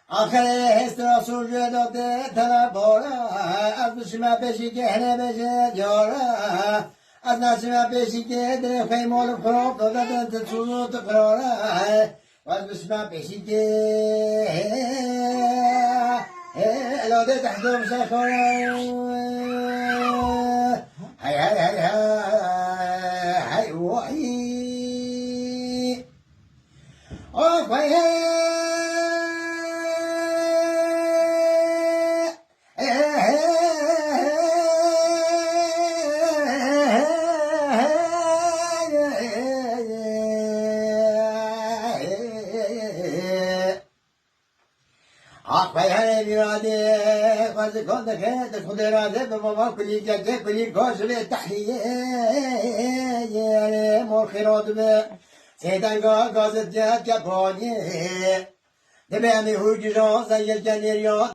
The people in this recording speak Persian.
آخر استراسول جداده تلابارا از نسیم پیشی که هنه بشه جارا از نسیم پیشی که در خیمال خراب داده دنت سوزو تقرارا و از نسیم پیشی که الاده تحضر سخارا هی هی هی هی وحی آخوی خواهد کنده که خود راده به بابا کلی که کلی گاز به تحلیه مرخیرات به سیدنگاه گازت جد که پانیه دبه همی هوی جان زنگل جنیریات